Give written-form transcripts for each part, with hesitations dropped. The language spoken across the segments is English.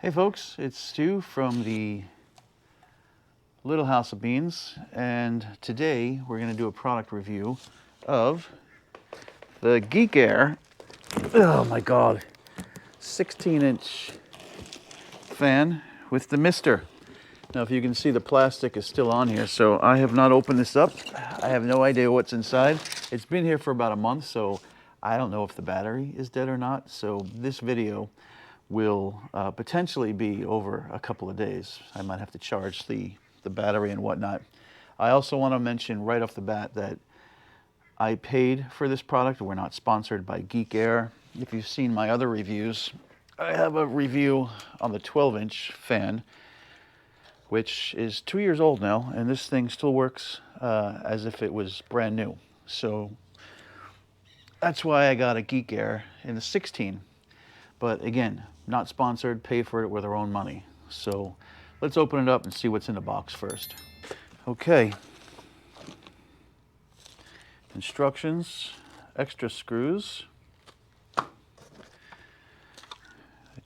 Hey folks, it's Stu from the Little House of Beans, and today we're going to do a product review of the Geek Aire, oh my god, 16-inch fan with the mister. Now if you can see, the plastic is still on here, so I have not opened this up. I have no idea what's inside. It's been here for about a month, so I don't know if the battery is dead or not, so this video will potentially be over a couple of days. I might have to charge the battery and whatnot. I also want to mention right off the bat that I paid for this product. We're not sponsored by Geek Aire. If you've seen my other reviews, I have a review on the 12-inch fan, which is 2 years old now, and this thing still works as if it was brand new. So that's why I got a Geek Aire in the 16. But again, not sponsored, pay for it with our own money. So let's open it up and see what's in the box first. Okay. Instructions, extra screws. I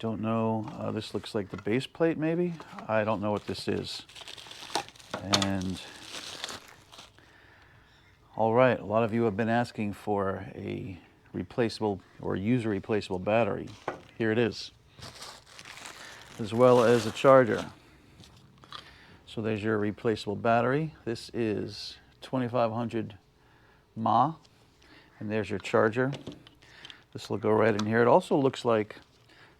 don't know, this looks like the base plate maybe? I don't know what this is. And all right, a lot of you have been asking for a replaceable or user replaceable battery. Here it is, as well as a charger. So there's your replaceable battery. This is 2500 mAh, and there's your charger. This will go right in here. It also looks like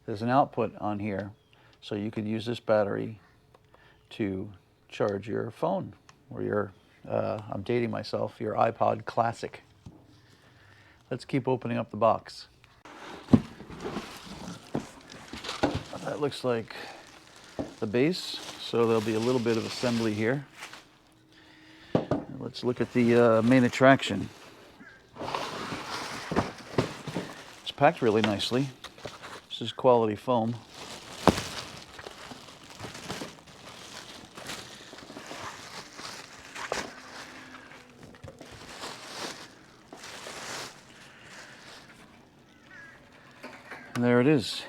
there's an output on here, so you could use this battery to charge your phone or your, I'm dating myself, your iPod Classic. Let's keep opening up the box. That looks like the base, so there'll be a little bit of assembly here. Let's look at the main attraction. It's packed really nicely. This is quality foam. And there it is.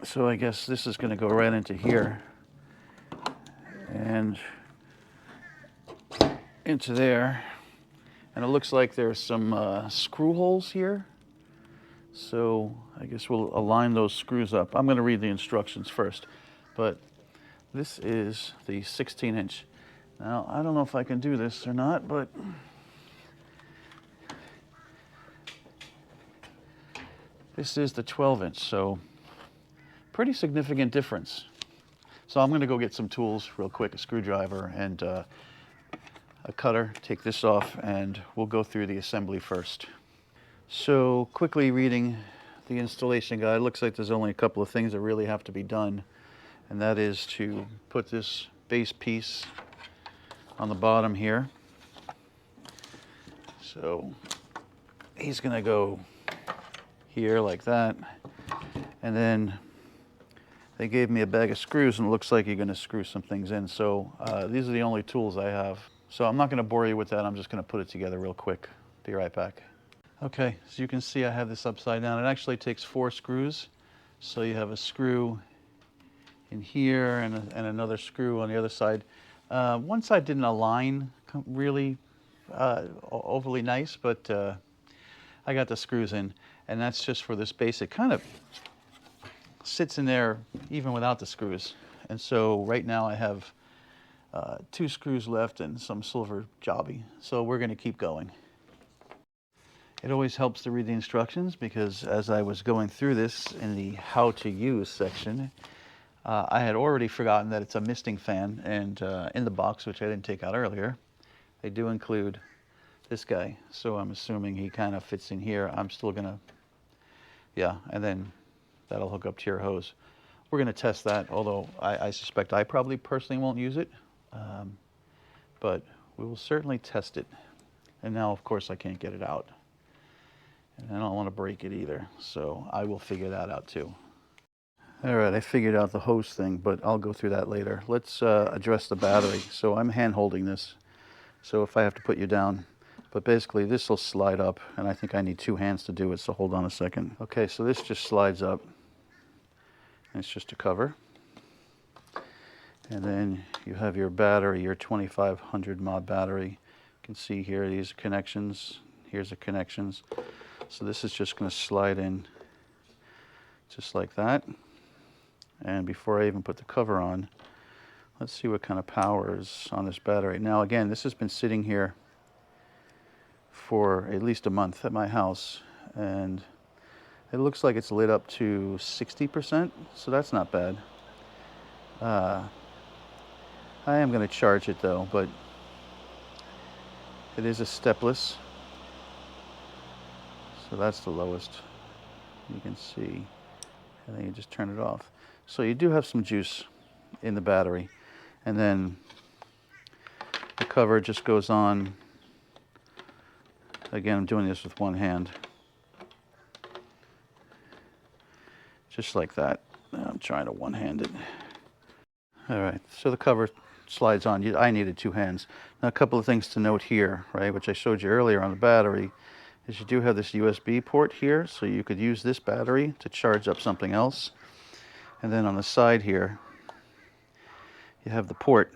So I guess this is going to go right into here and into there. And it looks like there's some screw holes here. So I guess we'll align those screws up. I'm going to read the instructions first. But this is the 16-inch. Now, I don't know if I can do this or not, but this is the 12-inch, so pretty significant difference. So I'm going to go get some tools real quick, a screwdriver and a cutter, take this off, and we'll go through the assembly first. So quickly reading the installation guide, looks like there's only a couple of things that really have to be done, and that is to put this base piece on the bottom here. So he's going to go here like that, and then they gave me a bag of screws, and it looks like you're going to screw some things in. So these are the only tools I have. So I'm not going to bore you with that. I'm just going to put it together real quick. Be right back. Okay, so you can see I have this upside down. It actually takes 4 screws. So you have a screw in here and another screw on the other side. One side didn't align really overly nice, but I got the screws in. And that's just for this base. It kind of sits in there even without the screws. And so right now I have 2 screws left and some silver jobby. So we're going to keep going. It always helps to read the instructions, because as I was going through this in the how to use section, I had already forgotten that it's a misting fan, and in the box, which I didn't take out earlier, they do include this guy. So I'm assuming he kind of fits in here. I'm still going to, yeah, and then that'll hook up to your hose. We're going to test that, although I suspect I probably personally won't use it, but we will certainly test it. And now, of course, I can't get it out. And I don't want to break it either, so I will figure that out too. All right, I figured out the hose thing, but I'll go through that later. Let's address the battery. So I'm hand holding this, so if I have to put you down. But basically this will slide up, and I think I need 2 hands to do it, so hold on a second. Okay, so this just slides up. It's just a cover. And then you have your battery, your 2500 mAh battery. You can see here these connections. Here's the connections. So this is just going to slide in just like that. And before I even put the cover on, let's see what kind of power is on this battery. Now again, this has been sitting here for at least a month at my house, and it looks like it's lit up to 60%, so that's not bad. I am going to charge it though, but it is a stepless, so that's the lowest you can see, and then you just turn it off. So you do have some juice in the battery, and then the cover just goes on. Again, I'm doing this with one hand, just like that. I'm trying to one-hand it. All right, so the cover slides on. I needed two hands. Now, a couple of things to note here, right, which I showed you earlier on the battery, is you do have this USB port here, so you could use this battery to charge up something else. And then on the side here, you have the port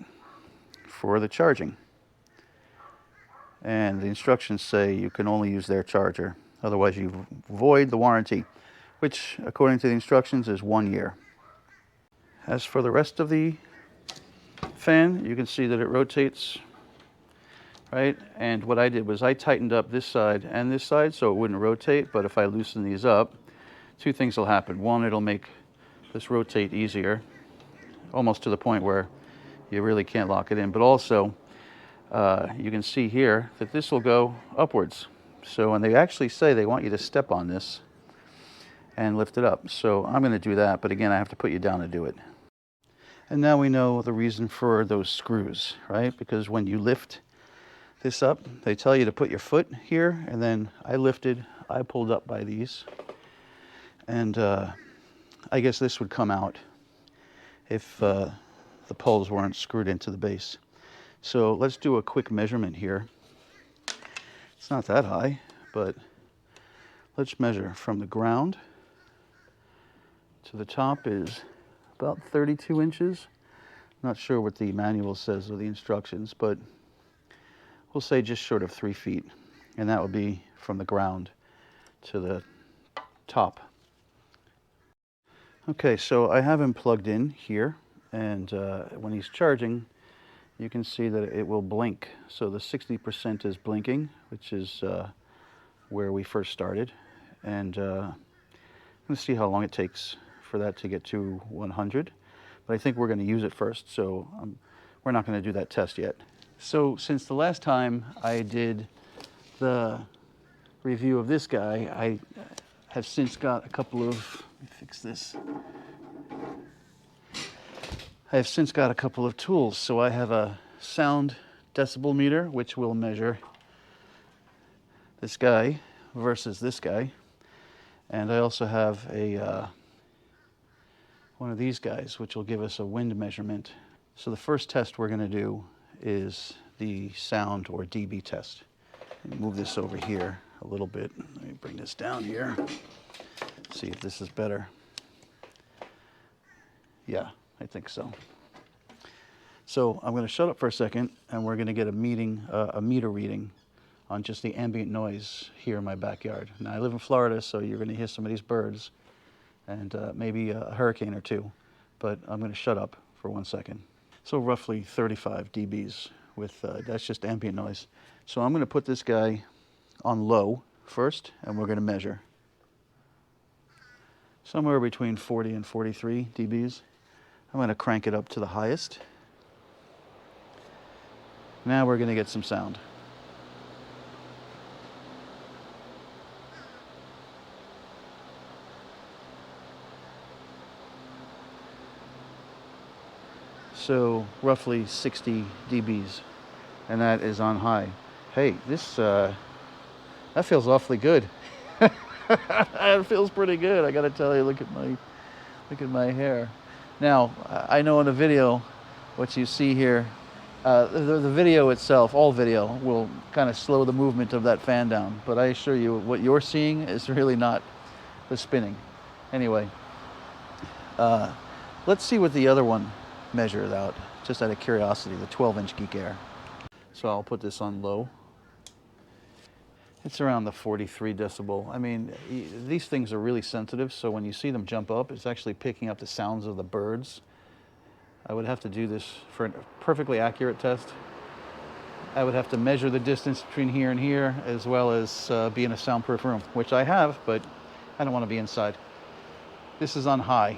for the charging. And the instructions say you can only use their charger, otherwise you void the warranty, which according to the instructions is 1 year. As for the rest of the fan, you can see that it rotates, right? And what I did was I tightened up this side and this side so it wouldn't rotate, but if I loosen these up, two things will happen. One, it'll make this rotate easier, almost to the point where you really can't lock it in, but also you can see here that this will go upwards. So, and they actually say they want you to step on this and lift it up. So I'm going to do that, but again, I have to put you down to do it. And now we know the reason for those screws, right? Because when you lift this up, they tell you to put your foot here, and then I pulled up by these, and I guess this would come out if the poles weren't screwed into the base. So let's do a quick measurement here. It's not that high, but let's measure from the ground to the top is about 32 inches. Not sure what the manual says or the instructions, but we'll say just short of 3 feet. And that would be from the ground to the top. Okay, so I have him plugged in here, and when he's charging, you can see that it will blink. So the 60% is blinking, which is where we first started. And I'm going to see how long it takes for that to get to 100. But I think we're going to use it first, so we're not going to do that test yet. So since the last time I did the review of this guy, I have since got a couple of, let me fix this. I have since got a couple of tools. So I have a sound decibel meter, which will measure this guy versus this guy. And I also have a one of these guys, which will give us a wind measurement. So the first test we're going to do is the sound or dB test. Move this over here a little bit. Let me bring this down here. See if this is better. Yeah, I think so. So I'm going to shut up for a second, and we're going to get a meter reading on just the ambient noise here in my backyard. Now I live in Florida, so you're going to hear some of these birds and maybe a hurricane or two, but I'm going to shut up for 1 second. So roughly 35 dBs with, that's just ambient noise. So I'm going to put this guy on low first, and we're going to measure. Somewhere between 40 and 43 dBs. I'm going to crank it up to the highest. Now we're going to get some sound. So roughly 60 dBs, and that is on high. Hey, this that feels awfully good. It feels pretty good, I gotta tell you. Look at my hair. Now I know in the video what you see here, the video itself, all video, will kind of slow the movement of that fan down, but I assure you what you're seeing is really not the spinning. Anyway, Let's see what the other one measured out, just out of curiosity, the 12-inch Geek Aire. So I'll put this on low. It's around the 43 decibel. I mean, these things are really sensitive, so when you see them jump up, it's actually picking up the sounds of the birds. I would have to do this for a perfectly accurate test. I would have to measure the distance between here and here, as well as be in a soundproof room, which I have, but I don't want to be inside. This is on high.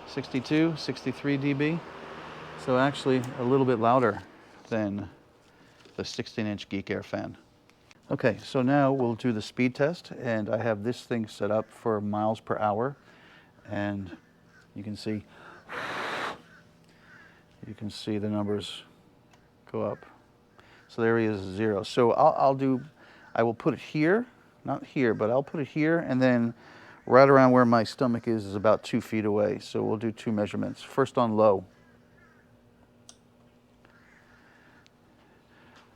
62, 63 dB. So actually a little bit louder than the 16-inch Geek Aire fan. Okay, so now we'll do the speed test, and I have this thing set up for miles per hour, and you can see the numbers go up. So there he is, 0. So I will put it here, not here, but I'll put it here, and then right around where my stomach is about 2 feet away. So we'll do 2 measurements. First on low.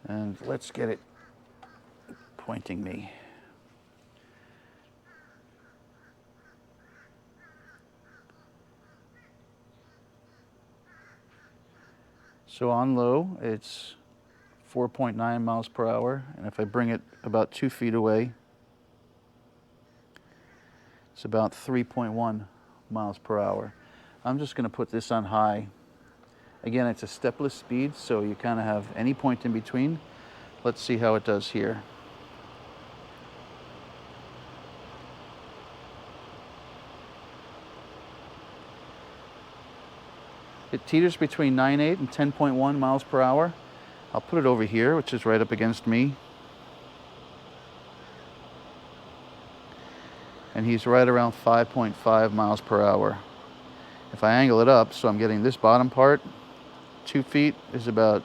And let's get it pointing me. So on low, it's 4.9 miles per hour. And if I bring it about 2 feet away, it's about 3.1 miles per hour. I'm just going to put this on high. Again, it's a stepless speed, so you kind of have any point in between. Let's see how it does here. It teeters between 9.8 and 10.1 miles per hour. I'll put it over here, which is right up against me. And he's right around 5.5 miles per hour. If I angle it up, so I'm getting this bottom part, 2 feet is about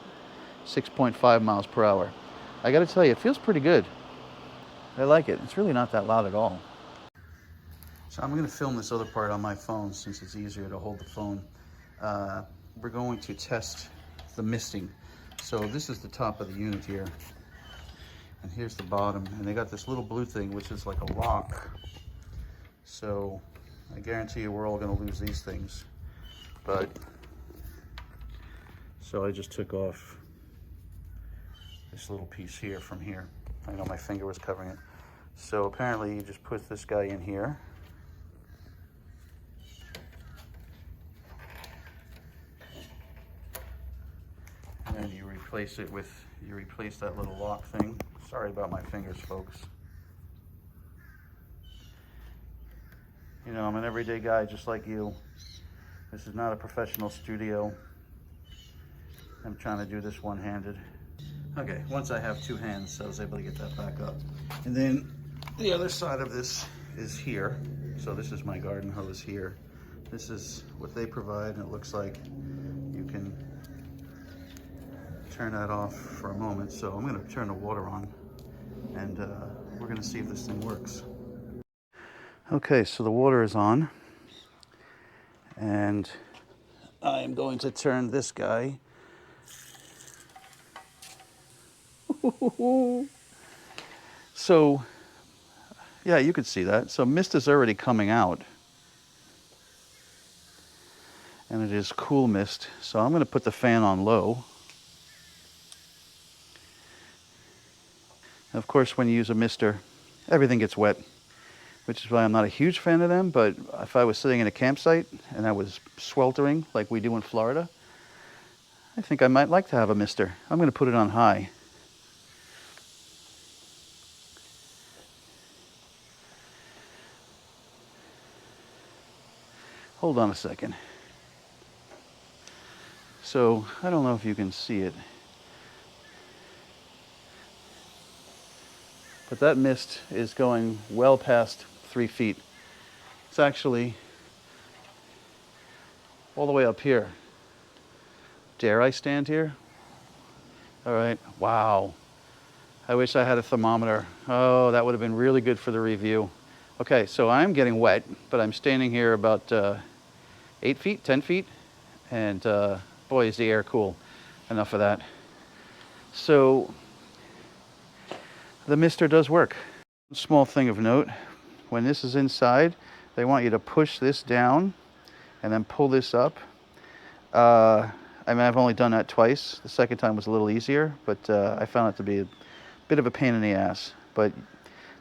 6.5 miles per hour. I gotta tell you, it feels pretty good. I like it. It's really not that loud at all. So I'm gonna film this other part on my phone since it's easier to hold the phone. We're going to test the misting. So this is the top of the unit here. And here's the bottom. And they got this little blue thing, which is like a lock. So I guarantee you we're all gonna lose these things. But, so I just took off this little piece here from here. I know my finger was covering it. So apparently you just put this guy in here. And then you replace it with, you replace that little lock thing. Sorry about my fingers, folks. You know, I'm an everyday guy just like you. This is not a professional studio. I'm trying to do this one-handed. Okay, once I have 2 hands, I was able to get that back up. And then the other side of this is here. So this is my garden hose here. This is what they provide, and it looks like you can turn that off for a moment. So I'm gonna turn the water on, and we're gonna see if this thing works. Okay, so the water is on, and I'm going to turn this guy. So, yeah, you could see that. So mist is already coming out, and it is cool mist. So I'm going to put the fan on low. Of course, when you use a mister, everything gets wet, which is why I'm not a huge fan of them. But if I was sitting in a campsite and I was sweltering like we do in Florida, I think I might like to have a mister. I'm going to put it on high. Hold on a second. So I don't know if you can see it, but that mist is going well past 3 feet. It's actually all the way up here. Dare I stand here? All right, wow. I wish I had a thermometer. Oh, that would have been really good for the review. Okay, so I'm getting wet, but I'm standing here about 8 feet, 10 feet, and boy, is the air cool. Enough of that. So the mister does work. Small thing of note, when this is inside, they want you to push this down and then pull this up. I mean, I've only done that twice. The second time was a little easier, but I found it to be a bit of a pain in the ass. But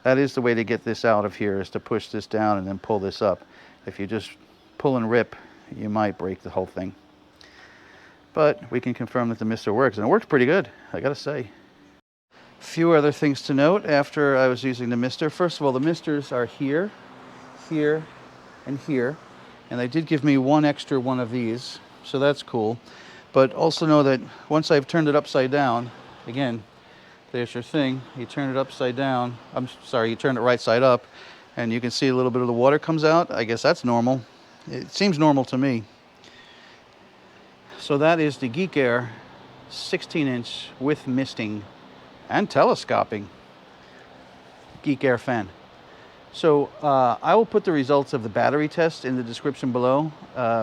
that is the way to get this out of here, is to push this down and then pull this up. If you just pull and rip, you might break the whole thing. But we can confirm that the mister works, and it works pretty good, I gotta say. A few other things to note after I was using the mister. First of all, the misters are here, here, and here. And they did give me one extra one of these, so that's cool. But also know that once I've turned it upside down, again, there's your thing. You turn it upside down. I'm sorry, you turn it right side up, and you can see a little bit of the water comes out. I guess that's normal. It seems normal to me. So that is the Geek Aire 16-inch with misting and telescoping Geek Aire fan. So I will put the results of the battery test in the description below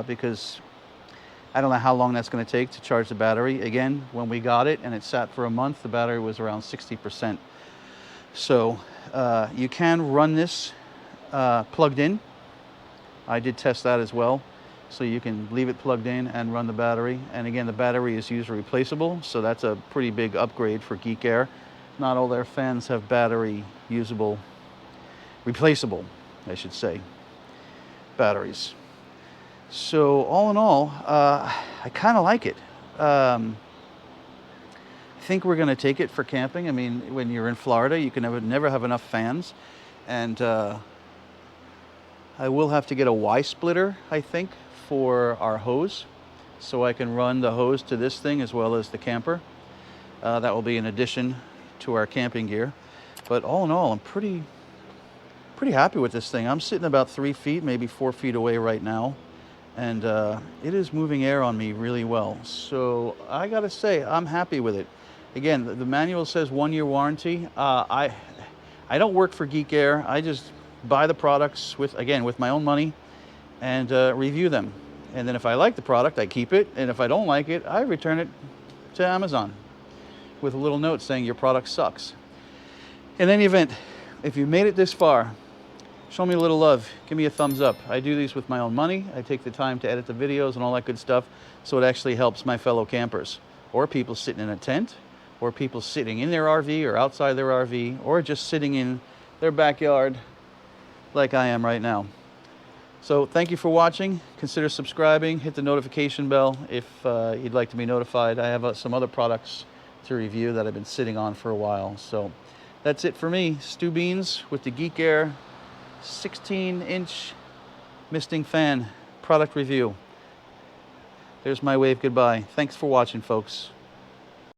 because I don't know how long that's going to take to charge the battery. Again, when we got it and it sat for a month, the battery was around 60%. So you can run this plugged in. I did test that as well. So you can leave it plugged in and run the battery. And again, the battery is user replaceable, so that's a pretty big upgrade for Geek Aire. Not all their fans have battery usable, replaceable, I should say, batteries. So all in all, I kind of like it. I think we're going to take it for camping. I mean, when you're in Florida, you can never have enough fans. And I will have to get a Y splitter, I think, for our hose, so I can run the hose to this thing as well as the camper. That will be in addition to our camping gear. But all in all, I'm pretty happy with this thing. I'm sitting about 3 feet, maybe 4 feet away right now, and it is moving air on me really well. So I gotta say, I'm happy with it. Again, the manual says 1-year warranty. I don't work for Geek Aire. I just buy the products with my own money and review them. And then if I like the product, I keep it. And if I don't like it, I return it to Amazon with a little note saying your product sucks. In any event, if you made it this far, show me a little love. Give me a thumbs up. I do these with my own money. I take the time to edit the videos and all that good stuff, so it actually helps my fellow campers, or people sitting in a tent, or people sitting in their RV or outside their RV, or just sitting in their backyard like I am right now. So thank you for watching. Consider subscribing. Hit the notification bell if you'd like to be notified. I have some other products to review that I've been sitting on for a while. So that's it for me. Stu Beans with the Geek Aire 16-inch misting fan product review. There's my wave goodbye. Thanks for watching, folks.